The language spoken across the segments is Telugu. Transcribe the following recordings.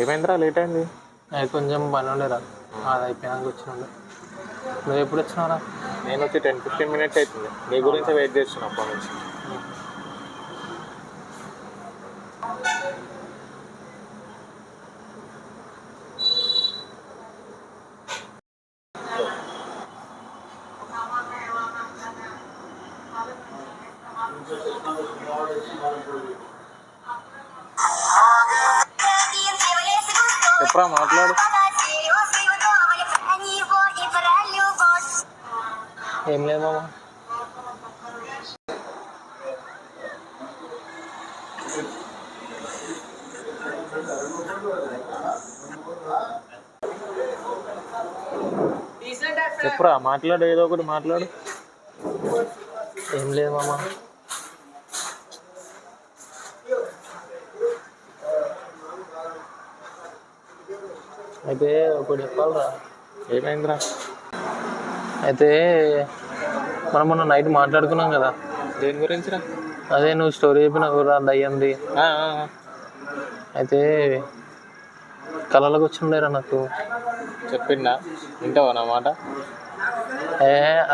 ఏమైందిరా, లేట్ అయింది? కొంచెం పని ఉండేరా, అది అయిపోయాక వచ్చినండి. నువ్వు ఎప్పుడు వచ్చినారా? నేను వచ్చి 10-15 మినిట్స్ అవుతుంది. నీ గురించి వెయిట్ చేస్తున్నా అప్పటి నుంచి. ఎప్పుడా మాట్లాడు. ఏం లేదు మామ. చెప్పురా, మాట్లాడు, ఏదో ఒకటి మాట్లాడు. ఏం లేదు మామ. అయితే ఒకటి చెప్పాలరా. ఏమైందిరా? అయితే మనం మొన్న నైట్ మాట్లాడుకున్నాం కదా. దేని గురించిరా? అదే నువ్వు స్టోరీ చెప్పినావు కదా దయ్యంది. అయితే కళలోకి వచ్చిండేరా నాకు. చెప్పిందా? వింటావా నా మాట?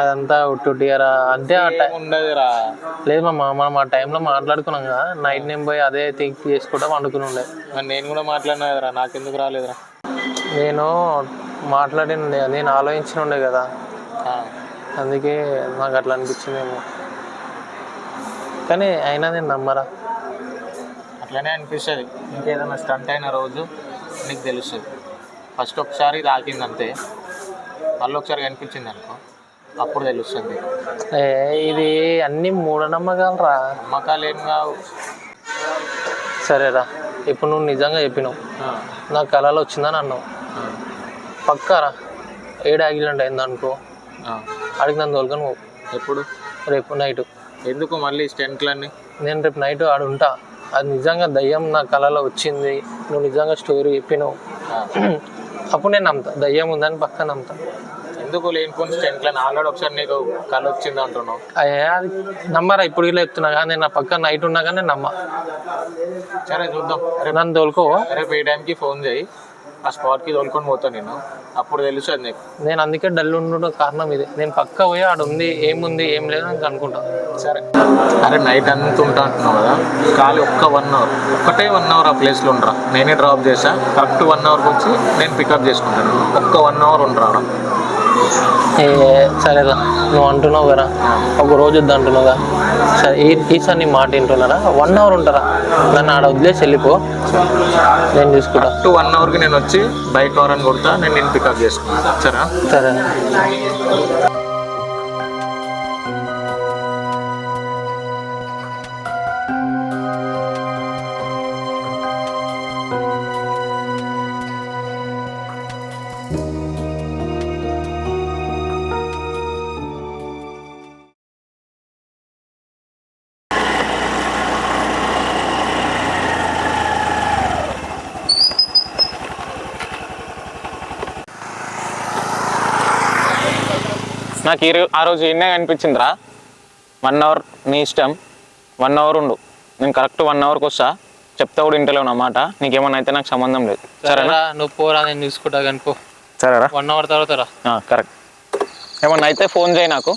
అదంతా ఉట్టురా అంటే ఉండదురా. లేదు మామ, మనం ఆ టైంలో మాట్లాడుకున్నాం కదా. నైట్ నేను పోయి అదే థింక్ చేసుకుంటా వండుకుని ఉండే. నేను కూడా మాట్లాడినా కదరా, నాకెందుకు రాలేదురా? నేను మాట్లాడినుండే, నేను ఆలోచించిన ఉండే కదా, అందుకే నాకు అట్లా అనిపించిందేమో. కానీ అయినా నేను నమ్మరా. అట్లనే అనిపిస్తుంది. ఇంకేదైనా స్టంట్ అయిన రోజు నీకు తెలుస్తుంది. ఫస్ట్ ఒకసారి తాకింది అంతే, మళ్ళీ ఒకసారి కనిపించింది అనుకో, అప్పుడు తెలుస్తుంది. ఇది అన్నీ మూఢనమ్మకాలు రా. నమ్మకాలు ఏం కావు. సరేరా, ఇప్పుడు నువ్వు నిజంగా చెప్పినావు, నాకు కళలో వచ్చిందని అన్నావు. పక్కారా ఏడు యాక్సిడెంట్ అయింది అనుకో, అడిగి నన్ను తోలుకొని పో. ఎప్పుడు? రేపు నైటు. ఎందుకు మళ్ళీ స్టెంట్లన్నీ? నేను రేపు నైట్ ఆడు ఉంటా. అది నిజంగా దయ్యం నా కళలో వచ్చింది, నువ్వు నిజంగా స్టోరీ చెప్పినావు, అప్పుడు నేను నమ్ముతా. దయ్యం ఉందని పక్క నమ్ముతా. ఎందుకు లేనిపోయిన స్టెంట్లని? ఆల్రెడీ ఒకసారి నీకు కళ వచ్చింది అంటున్నావు. అది నమ్మరా? ఇప్పుడు ఇలా చెప్తున్నా కానీ నేను నా పక్క నైట్ ఉన్నా కానీ నేను నమ్మ. సరే చూద్దాం. నన్ను తోలుకో. రేపు ఏ టైంకి ఫోన్ చేయి, ఆ స్పాట్కి తోలుకొని పోతాను నేను, అప్పుడు తెలుస్తుంది నీకు. నేను అందుకే డల్ ఉండడం కారణం ఇది. నేను పక్క పోయి ఆడు ఉంది, ఏముంది ఏం లేదు అని అనుకుంటా. సరే. అరే నైట్ అంతా ఉంటా అంటున్నావు కదా, ఖాళీ ఒక్క 1 అవర్, ఒక్కటే 1 అవర్ ఆ ప్లేస్లో ఉండరా. నేనే డ్రాప్ చేసా, కరెక్ట్ 1 అవర్కి వచ్చి నేను పికప్ చేసుకుంటాను. ఒక్క 1 అవర్ ఉండరా. సరేరా, నువ్వు అంటున్నావు కదా ఒక రోజు వద్దు అంటున్నావు కదా. సరే ఈసారి నీ మాట వింటున్నారా? 1 అవర్ ఉంటారా, నన్ను ఆడ వదిలేసి వెళ్ళిపో, నేను చూసుకుంటా. 1 అవర్కి నేను వచ్చి బైక్ అవరని కొడతా, నేను పికప్ చేసుకుంటా. సరే సరే. నాకు ఆ రోజు ఎన్నే కనిపించిందిరా. 1 అవర్ నీ ఇష్టం, 1 అవర్ ఉండు, నేను కరెక్ట్ 1 అవర్కి వస్తా. చెప్తా కూడా ఇంటలేవు అన్నమాట. నీకేమన్నా అయితే నాకు సంబంధం లేదు. సరేనా? నువ్వు పోరా, నేను చూసుకుంటా కానీ పో. సరేరా? 1 అవర్ తర్వాత రా. కరెక్ట్. ఏమన్నా అయితే ఫోన్ చేయి నాకు.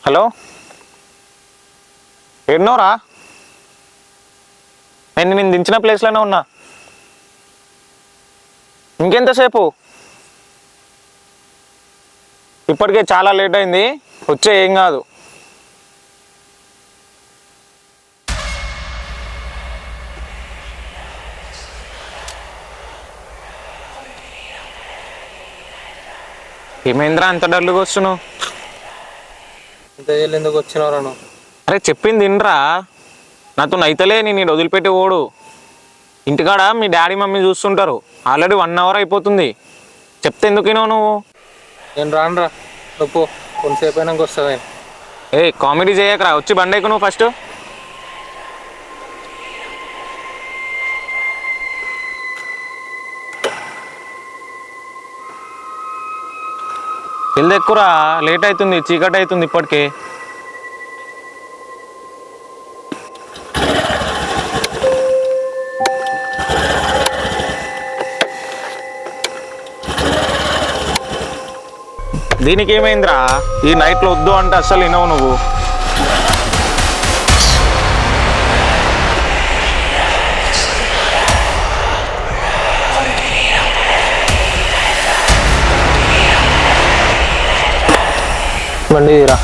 హలో, ఎన్నోరా? నేను దించిన ప్లేస్లోనే ఉన్నా. ఇంకెంతసేపు? ఇప్పటికే చాలా లేట్ అయింది, వచ్చే ఏం కాదు. ఏమైందిరా అంత డల్లుగా వస్తున్నావు? ఇంత ఎందుకు వచ్చినవరా నువ్వు? అరే చెప్పింది తినరా, నాతో నైతలే, నేను ఈడ వదిలిపెట్టి ఓడు. ఇంటికాడ మీ డాడీ మమ్మీ చూస్తుంటారు, ఆల్రెడీ 1 అవర్ అయిపోతుంది. చెప్తే ఎందుకు నువ్వు? నేను రానురా, నువ్వు కొంతసేపు అయినాక వస్తావే. ఏ కామెడీ చేయకరా, వచ్చి బండి ఎక్కు నువ్వు ఫస్ట్. జల్ది ఎక్కురా, లేట్ అవుతుంది, చీకటి అవుతుంది ఇప్పటికే. దీనికి ఏమైందిరా? ఈ నైట్లో వద్దు అంటే అస్సలు వినవు నువ్వు. బండి తీరా.